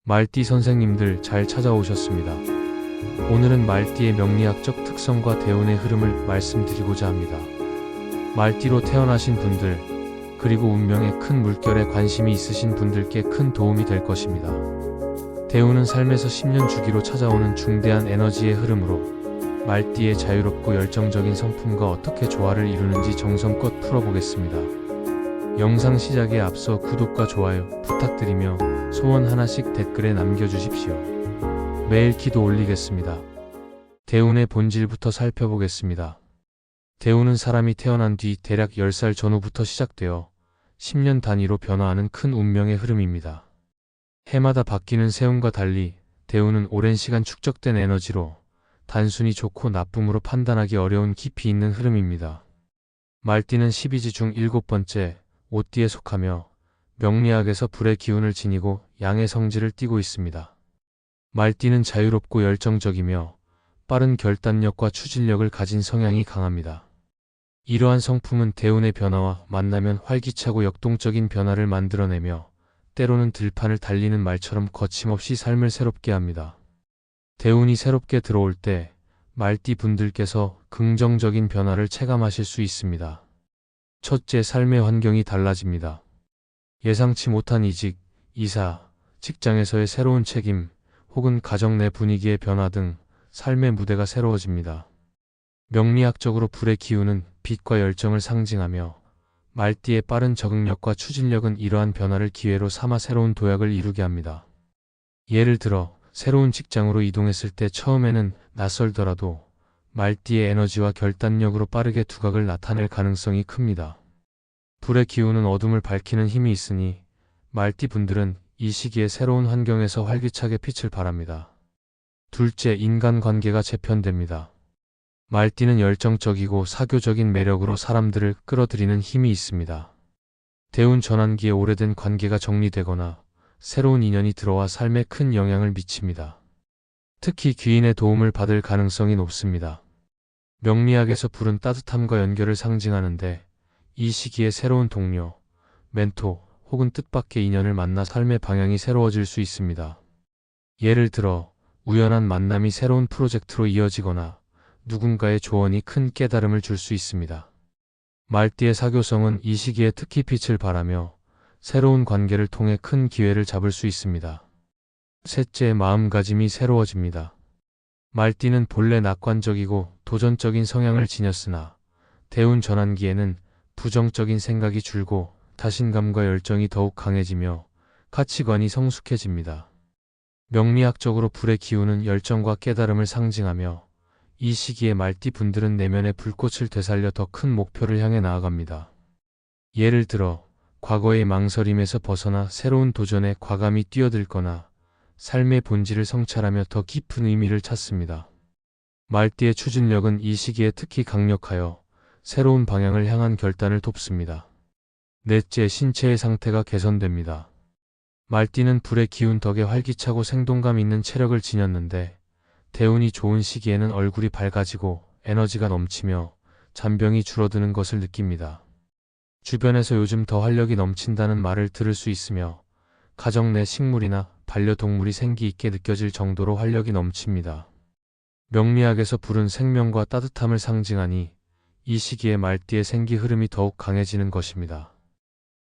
말띠 선생님들 잘 찾아오셨습니다. 오늘은 말띠의 명리학적 특성과 대운의 흐름을 말씀드리고자 합니다. 말띠로 태어나신 분들, 그리고 운명의 큰 물결에 관심이 있으신 분들께 큰 도움이 될 것입니다. 대운은 삶에서 10년 주기로 찾아오는 중대한 에너지의 흐름으로 말띠의 자유롭고 열정적인 성품과 어떻게 조화를 이루는지 정성껏 풀어보겠습니다. 영상 시작에 앞서 구독과 좋아요 부탁드리며 소원 하나씩 댓글에 남겨주십시오. 매일 기도 올리겠습니다. 대운의 본질부터 살펴보겠습니다. 대운은 사람이 태어난 뒤 대략 10살 전후부터 시작되어 10년 단위로 변화하는 큰 운명의 흐름입니다. 해마다 바뀌는 세운과 달리 대운은 오랜 시간 축적된 에너지로 단순히 좋고 나쁨으로 판단하기 어려운 깊이 있는 흐름입니다. 말띠는 12지 중 7번째 오띠에 속하며 명리학에서 불의 기운을 지니고 양의 성질을 띠고 있습니다. 말띠는 자유롭고 열정적이며 빠른 결단력과 추진력을 가진 성향이 강합니다. 이러한 성품은 대운의 변화와 만나면 활기차고 역동적인 변화를 만들어내며 때로는 들판을 달리는 말처럼 거침없이 삶을 새롭게 합니다. 대운이 새롭게 들어올 때 말띠 분들께서 긍정적인 변화를 체감하실 수 있습니다. 첫째, 삶의 환경이 달라집니다. 예상치 못한 이직, 이사, 직장에서의 새로운 책임, 혹은 가정 내 분위기의 변화 등 삶의 무대가 새로워집니다. 명리학적으로 불의 기운은 빛과 열정을 상징하며 말띠의 빠른 적응력과 추진력은 이러한 변화를 기회로 삼아 새로운 도약을 이루게 합니다. 예를 들어 새로운 직장으로 이동했을 때 처음에는 낯설더라도 말띠의 에너지와 결단력으로 빠르게 두각을 나타낼 가능성이 큽니다. 불의 기운은 어둠을 밝히는 힘이 있으니 말띠 분들은 이 시기에 새로운 환경에서 활기차게 빛을 발합니다. 둘째, 인간관계가 재편됩니다. 말띠는 열정적이고 사교적인 매력으로 사람들을 끌어들이는 힘이 있습니다. 대운 전환기에 오래된 관계가 정리되거나 새로운 인연이 들어와 삶에 큰 영향을 미칩니다. 특히 귀인의 도움을 받을 가능성이 높습니다. 명리학에서 불은 따뜻함과 연결을 상징하는데 이 시기에 새로운 동료, 멘토 혹은 뜻밖의 인연을 만나 삶의 방향이 새로워질 수 있습니다. 예를 들어 우연한 만남이 새로운 프로젝트로 이어지거나 누군가의 조언이 큰 깨달음을 줄 수 있습니다. 말띠의 사교성은 이 시기에 특히 빛을 발하며 새로운 관계를 통해 큰 기회를 잡을 수 있습니다. 셋째, 마음가짐이 새로워집니다. 말띠는 본래 낙관적이고 도전적인 성향을 지녔으나 대운 전환기에는 부정적인 생각이 줄고 자신감과 열정이 더욱 강해지며 가치관이 성숙해집니다. 명리학적으로 불의 기운은 열정과 깨달음을 상징하며 이 시기에 말띠 분들은 내면의 불꽃을 되살려 더 큰 목표를 향해 나아갑니다. 예를 들어 과거의 망설임에서 벗어나 새로운 도전에 과감히 뛰어들거나 삶의 본질을 성찰하며 더 깊은 의미를 찾습니다. 말띠의 추진력은 이 시기에 특히 강력하여 새로운 방향을 향한 결단을 돕습니다. 넷째, 신체의 상태가 개선됩니다. 말띠는 불의 기운 덕에 활기차고 생동감 있는 체력을 지녔는데 대운이 좋은 시기에는 얼굴이 밝아지고 에너지가 넘치며 잔병이 줄어드는 것을 느낍니다. 주변에서 요즘 더 활력이 넘친다는 말을 들을 수 있으며 가정 내 식물이나 반려동물이 생기 있게 느껴질 정도로 활력이 넘칩니다. 명리학에서 불은 생명과 따뜻함을 상징하니 이 시기에 말띠의 생기 흐름이 더욱 강해지는 것입니다.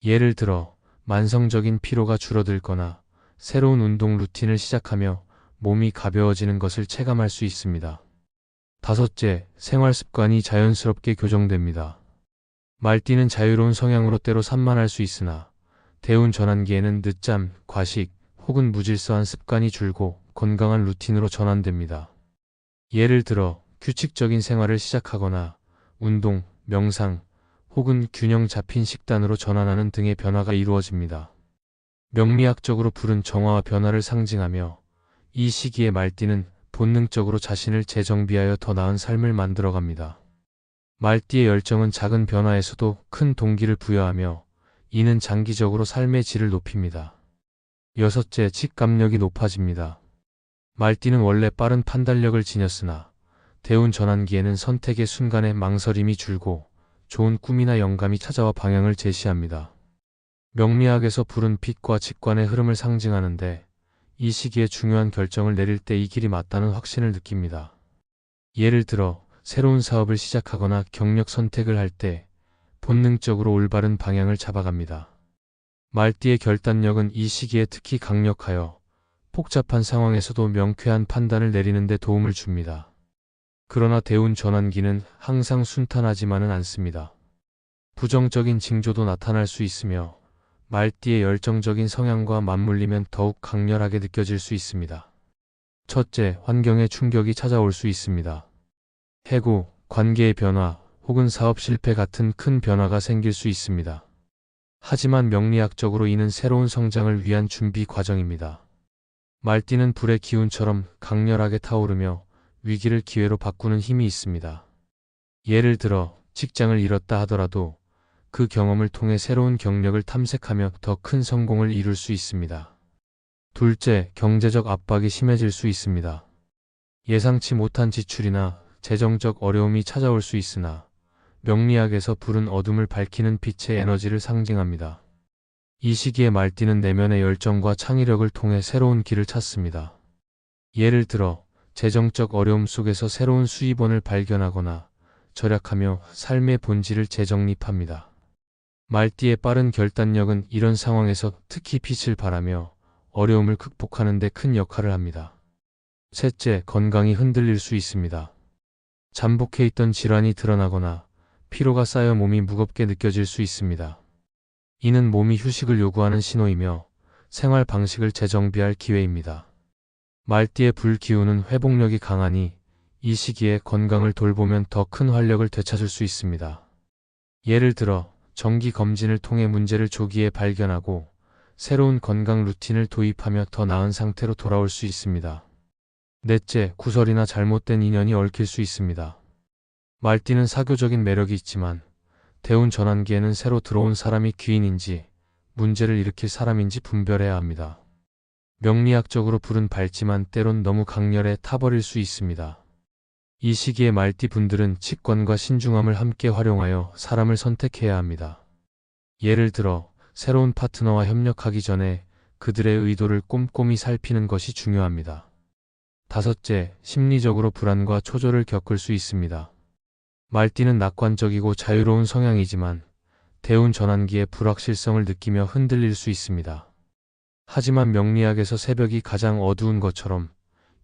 예를 들어 만성적인 피로가 줄어들거나 새로운 운동 루틴을 시작하며 몸이 가벼워지는 것을 체감할 수 있습니다. 다섯째, 생활 습관이 자연스럽게 교정됩니다. 말띠는 자유로운 성향으로 때로 산만할 수 있으나 대운 전환기에는 늦잠, 과식 혹은 무질서한 습관이 줄고 건강한 루틴으로 전환됩니다. 예를 들어 규칙적인 생활을 시작하거나 운동, 명상 혹은 균형 잡힌 식단으로 전환하는 등의 변화가 이루어집니다. 명리학적으로 불은 정화와 변화를 상징하며 이 시기에 말띠는 본능적으로 자신을 재정비하여 더 나은 삶을 만들어갑니다. 말띠의 열정은 작은 변화에서도 큰 동기를 부여하며 이는 장기적으로 삶의 질을 높입니다. 여섯째, 직감력이 높아집니다. 말띠는 원래 빠른 판단력을 지녔으나 대운 전환기에는 선택의 순간에 망설임이 줄고 좋은 꿈이나 영감이 찾아와 방향을 제시합니다. 명리학에서 불은 빛과 직관의 흐름을 상징하는데 이 시기에 중요한 결정을 내릴 때 이 길이 맞다는 확신을 느낍니다. 예를 들어 새로운 사업을 시작하거나 경력 선택을 할 때 본능적으로 올바른 방향을 잡아갑니다. 말띠의 결단력은 이 시기에 특히 강력하여 복잡한 상황에서도 명쾌한 판단을 내리는 데 도움을 줍니다. 그러나 대운 전환기는 항상 순탄하지만은 않습니다. 부정적인 징조도 나타날 수 있으며 말띠의 열정적인 성향과 맞물리면 더욱 강렬하게 느껴질 수 있습니다. 첫째, 환경의 충격이 찾아올 수 있습니다. 해고, 관계의 변화, 혹은 사업 실패 같은 큰 변화가 생길 수 있습니다. 하지만 명리학적으로 이는 새로운 성장을 위한 준비 과정입니다. 말띠는 불의 기운처럼 강렬하게 타오르며 위기를 기회로 바꾸는 힘이 있습니다. 예를 들어 직장을 잃었다 하더라도 그 경험을 통해 새로운 경력을 탐색하며 더 큰 성공을 이룰 수 있습니다. 둘째, 경제적 압박이 심해질 수 있습니다. 예상치 못한 지출이나 재정적 어려움이 찾아올 수 있으나 명리학에서 불은 어둠을 밝히는 빛의 에너지를 상징합니다. 이 시기에 말띠는 내면의 열정과 창의력을 통해 새로운 길을 찾습니다. 예를 들어 재정적 어려움 속에서 새로운 수입원을 발견하거나 절약하며 삶의 본질을 재정립합니다. 말띠의 빠른 결단력은 이런 상황에서 특히 빛을 발하며 어려움을 극복하는 데 큰 역할을 합니다. 셋째, 건강이 흔들릴 수 있습니다. 잠복해 있던 질환이 드러나거나 피로가 쌓여 몸이 무겁게 느껴질 수 있습니다. 이는 몸이 휴식을 요구하는 신호이며 생활 방식을 재정비할 기회입니다. 말띠의 불 기운은 회복력이 강하니 이 시기에 건강을 돌보면 더 큰 활력을 되찾을 수 있습니다. 예를 들어 정기 검진을 통해 문제를 조기에 발견하고 새로운 건강 루틴을 도입하며 더 나은 상태로 돌아올 수 있습니다. 넷째, 구설이나 잘못된 인연이 얽힐 수 있습니다. 말띠는 사교적인 매력이 있지만 대운 전환기에는 새로 들어온 사람이 귀인인지 문제를 일으킬 사람인지 분별해야 합니다. 명리학적으로 불은 밝지만 때론 너무 강렬해 타버릴 수 있습니다. 이 시기에 말띠 분들은 직관과 신중함을 함께 활용하여 사람을 선택해야 합니다. 예를 들어 새로운 파트너와 협력하기 전에 그들의 의도를 꼼꼼히 살피는 것이 중요합니다. 다섯째, 심리적으로 불안과 초조를 겪을 수 있습니다. 말띠는 낙관적이고 자유로운 성향이지만 대운 전환기에 불확실성을 느끼며 흔들릴 수 있습니다. 하지만 명리학에서 새벽이 가장 어두운 것처럼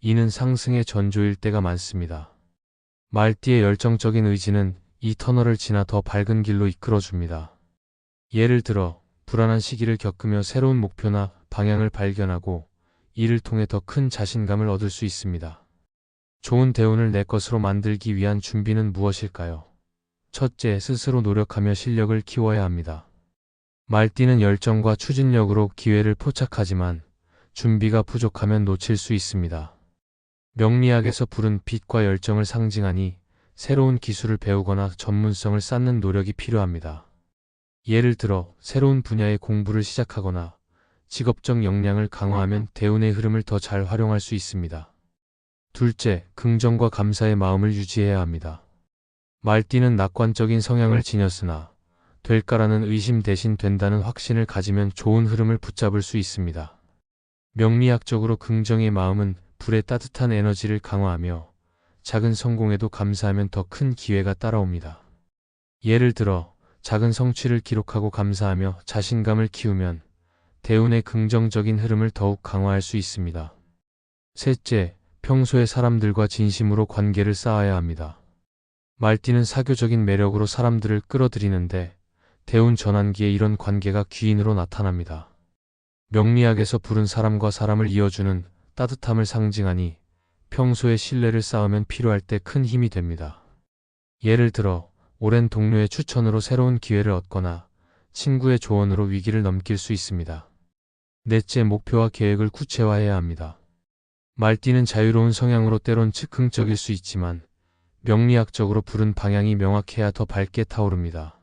이는 상승의 전조일 때가 많습니다. 말띠의 열정적인 의지는 이 터널을 지나 더 밝은 길로 이끌어줍니다. 예를 들어 불안한 시기를 겪으며 새로운 목표나 방향을 발견하고 이를 통해 더 큰 자신감을 얻을 수 있습니다. 좋은 대운을 내 것으로 만들기 위한 준비는 무엇일까요? 첫째, 스스로 노력하며 실력을 키워야 합니다. 말띠는 열정과 추진력으로 기회를 포착하지만 준비가 부족하면 놓칠 수 있습니다. 명리학에서 불은 빛과 열정을 상징하니 새로운 기술을 배우거나 전문성을 쌓는 노력이 필요합니다. 예를 들어 새로운 분야의 공부를 시작하거나 직업적 역량을 강화하면 대운의 흐름을 더 잘 활용할 수 있습니다. 둘째, 긍정과 감사의 마음을 유지해야 합니다. 말띠는 낙관적인 성향을 지녔으나 될까라는 의심 대신 된다는 확신을 가지면 좋은 흐름을 붙잡을 수 있습니다. 명리학적으로 긍정의 마음은 불의 따뜻한 에너지를 강화하며 작은 성공에도 감사하면 더 큰 기회가 따라옵니다. 예를 들어 작은 성취를 기록하고 감사하며 자신감을 키우면 대운의 긍정적인 흐름을 더욱 강화할 수 있습니다. 셋째, 평소에 사람들과 진심으로 관계를 쌓아야 합니다. 말띠는 사교적인 매력으로 사람들을 끌어들이는데 대운 전환기에 이런 관계가 귀인으로 나타납니다. 명리학에서 불은 사람과 사람을 이어주는 따뜻함을 상징하니 평소에 신뢰를 쌓으면 필요할 때 큰 힘이 됩니다. 예를 들어 오랜 동료의 추천으로 새로운 기회를 얻거나 친구의 조언으로 위기를 넘길 수 있습니다. 넷째, 목표와 계획을 구체화해야 합니다. 말띠는 자유로운 성향으로 때론 즉흥적일 수 있지만 명리학적으로 불은 방향이 명확해야 더 밝게 타오릅니다.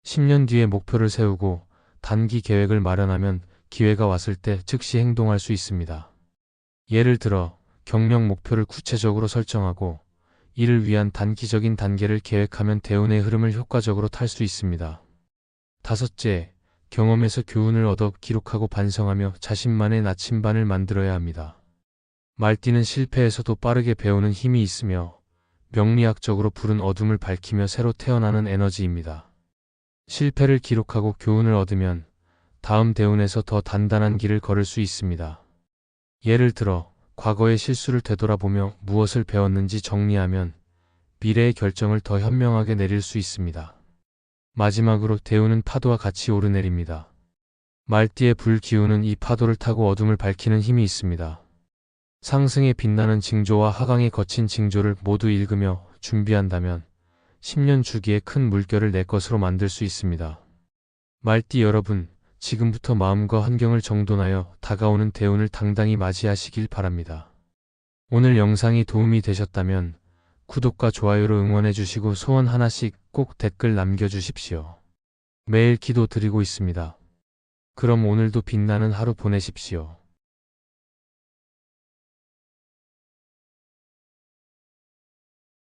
10년 뒤에 목표를 세우고 단기 계획을 마련하면 기회가 왔을 때 즉시 행동할 수 있습니다. 예를 들어 경력 목표를 구체적으로 설정하고 이를 위한 단기적인 단계를 계획하면 대운의 흐름을 효과적으로 탈 수 있습니다. 다섯째, 경험에서 교훈을 얻어 기록하고 반성하며 자신만의 나침반을 만들어야 합니다. 말띠는 실패에서도 빠르게 배우는 힘이 있으며 명리학적으로 불은 어둠을 밝히며 새로 태어나는 에너지입니다. 실패를 기록하고 교훈을 얻으면 다음 대운에서 더 단단한 길을 걸을 수 있습니다. 예를 들어 과거의 실수를 되돌아보며 무엇을 배웠는지 정리하면 미래의 결정을 더 현명하게 내릴 수 있습니다. 마지막으로 대운은 파도와 같이 오르내립니다. 말띠의 불 기운은 이 파도를 타고 어둠을 밝히는 힘이 있습니다. 상승에 빛나는 징조와 하강에 거친 징조를 모두 읽으며 준비한다면 10년 주기에 큰 물결을 내 것으로 만들 수 있습니다. 말띠 여러분, 지금부터 마음과 환경을 정돈하여 다가오는 대운을 당당히 맞이하시길 바랍니다. 오늘 영상이 도움이 되셨다면 구독과 좋아요로 응원해 주시고 소원 하나씩 꼭 댓글 남겨주십시오. 매일 기도 드리고 있습니다. 그럼 오늘도 빛나는 하루 보내십시오.